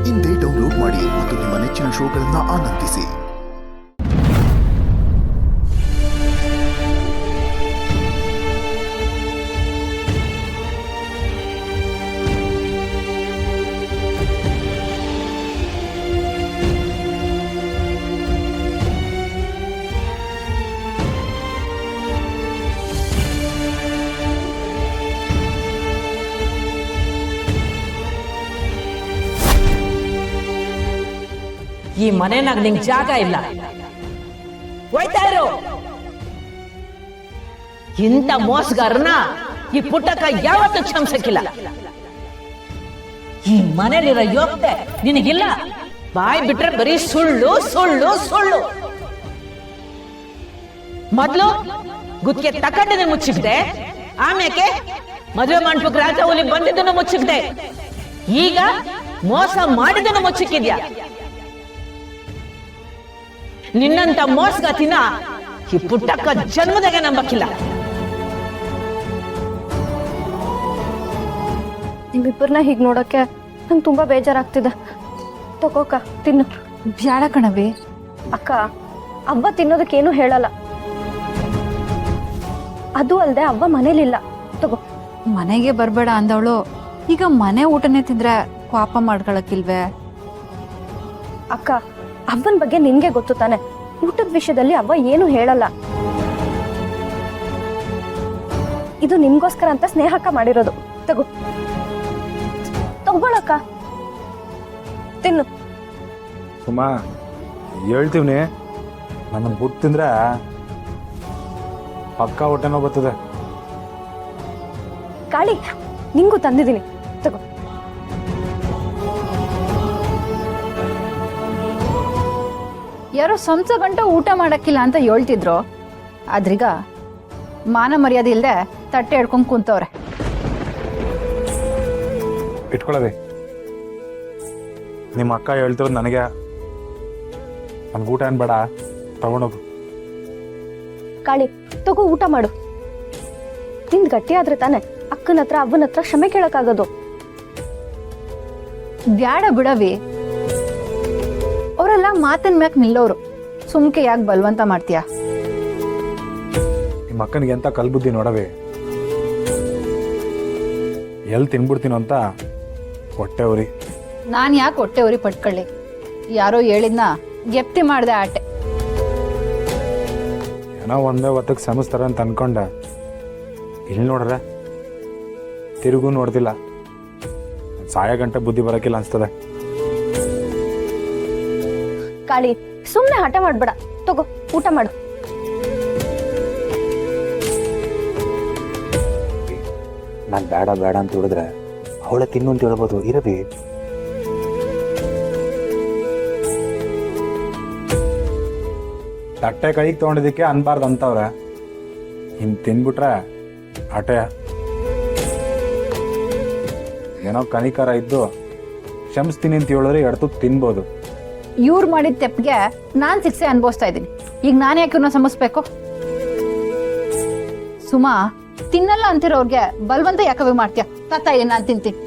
ಇಂದೇ ಡೌನ್ಲೋಡ್ ಮಾಡಿ ಮತ್ತು ನಿಮ್ಮ ನೆಚ್ಚಿನ ಶೋಗಳನ್ನು ಆನಂದಿಸಿ. ಈ ಮನೆನಾಗ ನಿಂಗೆ ಜಾಗ ಇಲ್ಲ, ಹೋಯ್ತಾ ಇರು. ಇಂಥ ಮೋಸಗಾರನ ಈ ಪುಟ್ಟಕ್ಕ ಯಾವತ್ತೂ ಕ್ಷಮಿಸಕ್ಕಿಲ್ಲ. ಈ ಮನೇಲಿರೋ ಯೋಗ್ಯತೆ ನಿನಗಿಲ್ಲ. ಬಾಯ್ ಬಿಟ್ರೆ ಬರೀ ಸುಳ್ಳು ಸುಳ್ಳು ಸುಳ್ಳು. ಮೊದ್ಲು ಗುತ್ತಿಗೆ ತಕೊಂಡೇ ಮುಚ್ಚಿಕ್ದೆ, ಆಮ್ಯಾಕೆ ಮದುವೆ ಮಾಡ್ಬೇಕು ರಾಜ ಹುಲಿ ಬಂದಿದ್ದನ್ನು ಮುಚ್ಚಿಕ್ದೆ, ಈಗ ಮೋಸ ಮಾಡಿದ್ದನ್ನು ಮುಚ್ಚಿಕ್ಕಿದ್ಯಾ. ನಿನ್ನಂತ ಮೋಸಗಾತಿನ ಈ ಪುಟ್ಟಕ್ಕ ಜನ್ಮದಾಗೆ ನಂಬಕ್ಕಿಲ್ಲ. ನಿಮ್ಮಿಬ್ಬರನ್ನ ಹೀಗೆ ನೋಡಕ್ಕೆ ನಂಗೆ ತುಂಬಾ ಬೇಜಾರಾಗ್ತಿದೆ. ತಗೋಕ ತಿನ್ನು. ಬ್ಯಾಡ ಕಣವಿ. ಅಕ್ಕ, ಅವ್ವ ತಿನ್ನೋದಕ್ಕೇನು ಹೇಳಲ್ಲ. ಅದು ಅಲ್ದೆ ಅವ್ವ ಮನೇಲಿಲ್ಲ. ತಗೋ. ಮನೆಗೆ ಬರ್ಬೇಡ ಅಂದವಳು ಈಗ ಮನೆ ಊಟನೇ ತಿಂದ್ರೆ ಪಾಪ ಮಾಡ್ಕೊಳಕ್ಕಿಲ್ವೇ? ಅಕ್ಕ, ಅವ್ವನ ಬಗ್ಗೆ ನಿನ್ಗೆ ಗೊತ್ತು ತಾನೆ. ಊಟದ ವಿಷಯದಲ್ಲಿ ಅವ್ವ ಏನು ಹೇಳಲ್ಲ. ಇದು ನಿಮ್ಗೋಸ್ಕರ ಅಂತ ಸ್ನೇಹಕ್ಕ ಮಾಡಿರೋದು. ತಗೋ, ತಗೊಳಕ್ಕ, ತಿನ್ನು. ಸುಮಾ, ಹೇಳ್ತೀವ್ನಿ, ನನ್ನ ಬುಟ್ಟು ತಿಂದ್ರೆ ಪಕ್ಕ ಹೊಟ್ಟೆನೋ ಬರ್ತದೆ. ಕಾಳಿ, ನಿಂಗೂ ತಂದಿದ್ದೀನಿ, ತಗೋ. ಯಾರೋ ಸಂಸ ಗಂಟ ಊಟ ಮಾಡಕ್ಕಿಲ್ಲ ಅಂತ ಹೇಳ್ತಿದ್ರು, ಆದ್ರೀಗ ಮಾನ ಮರ್ಯಾದೆ ಇಲ್ದೆ ತಟ್ಟೆ ಹಿಡ್ಕೊಂಡ್ ಕುಂತವ್ರೆ. ಇಟ್ಕೊಳ್ಳೋದೆ, ನಿಮ್ಮ ಅಕ್ಕ ಹೇಳ್ತಿರೋದು ನನಗೆ. ನನ್ಗೆ ಊಟ ಏನ್ ಬೇಡ, ತಗೊಂಡೋಗು. ಕಾಳಿ, ತಗೋ, ಊಟ ಮಾಡು. ತಿಂದ್ ಗಟ್ಟಿ ಆದ್ರೆ ತಾನೆ ಅಕ್ಕನ ಹತ್ರ ಅವ್ವನ ಹತ್ರ ಕ್ಷಮೆ ಕೇಳಕ್ಕಾಗೋದು. ಬ್ಯಾಡ ಬಿಡವಿ, ಅವರೆಲ್ಲ ಮಾತಿನ ಮ್ಯಾಕ್ ನಿಲ್ಲೋರು. ಸುಮ್ಕೆ ಯಾಕೆ ಬಲ್ವಂತ ಮಾಡ್ತೀಯ? ನಿಮ್ಮ ಅಕ್ಕನಿಗೆ ಎಂತ ಕಲ್ಬುದ್ಧಿ ನೋಡವೆ. ಎಲ್ಲಿ ತಿನ್ಬಿಡ್ತೀನೋ ಅಂತ ಹೊಟ್ಟೆ ಉರಿ. ನಾನು ಯಾಕೆ ಹೊಟ್ಟೆ ಉರಿ ಪಟ್ಕೊಳ್ಳಿ? ಯಾರೋ ಹೇಳಿದ್ನ ಗೆಪ್ತಿ ಮಾಡ್ದೆ ಆಟೆ. ಏನೋ ಒಂದೇ ಹೊತ್ತಕ್ಕೆ ಸಮಸ್ತಾರ ಅಂತ ಅನ್ಕೊಂಡೆ. ಇಲ್ಲಿ ನೋಡ್ರೆ ತಿರುಗೂ ನೋಡ್ತಿಲ್ಲ. ಸಾಯ ಗಂಟೆ ಬುದ್ಧಿ ಬರೋಕ್ಕಿಲ್ಲ ಅನ್ಸ್ತದೆ. ಕಾಳಿ, ಸುಮ್ನೆ ಹಠ ಮಾಡ್ಬೇಡ. ತಗೋ, ಊಟ ಮಾಡು. ನಾನು ಬೇಡ ಬೇಡ ಅಂತ ಹೇಳಿದ್ರೆ ಅವಳೆ ತಿನ್ನು ಅಂತ ಹೇಳ್ಬೋದು. ಇರವಿ, ತಟ್ಟೆ ಕೈಗೆ ತೊಗೊಂಡಿದ್ದಕ್ಕೆ ಅನ್ಬಾರ್ದು ಅಂತವ್ರೆ. ಇನ್ ತಿನ್ಬಿಟ್ರೆ ಆಟೆ. ಏನೋ ಕನಿಕರ ಇದ್ದು ಕ್ಷಮಿಸ್ತೀನಿ ಅಂತ ಹೇಳಿದ್ರೆ ಎಡ್ತು ತಿನ್ಬೋದು. ಇವ್ರು ಮಾಡಿದ ತೆಪ್ಪಿಗೆ ನಾನ್ ಶಿಕ್ಷೆ ಅನುಭವಿಸ್ತಾ ಇದ್ದೀನಿ. ಈಗ ನಾನು ಯಾಕೆ ಇವ್ರನ್ನ ಸಮಸ್ಬೇಕು? ಸುಮಾ, ತಿನ್ನಲ್ಲ ಅಂತಿರೋರ್ಗೆ ಬಲ್ವಂತ ಯಾಕವೇ ಮಾಡ್ತೀಯ? ತಾತ, ನಾನು ತಿಂತೀನಿ.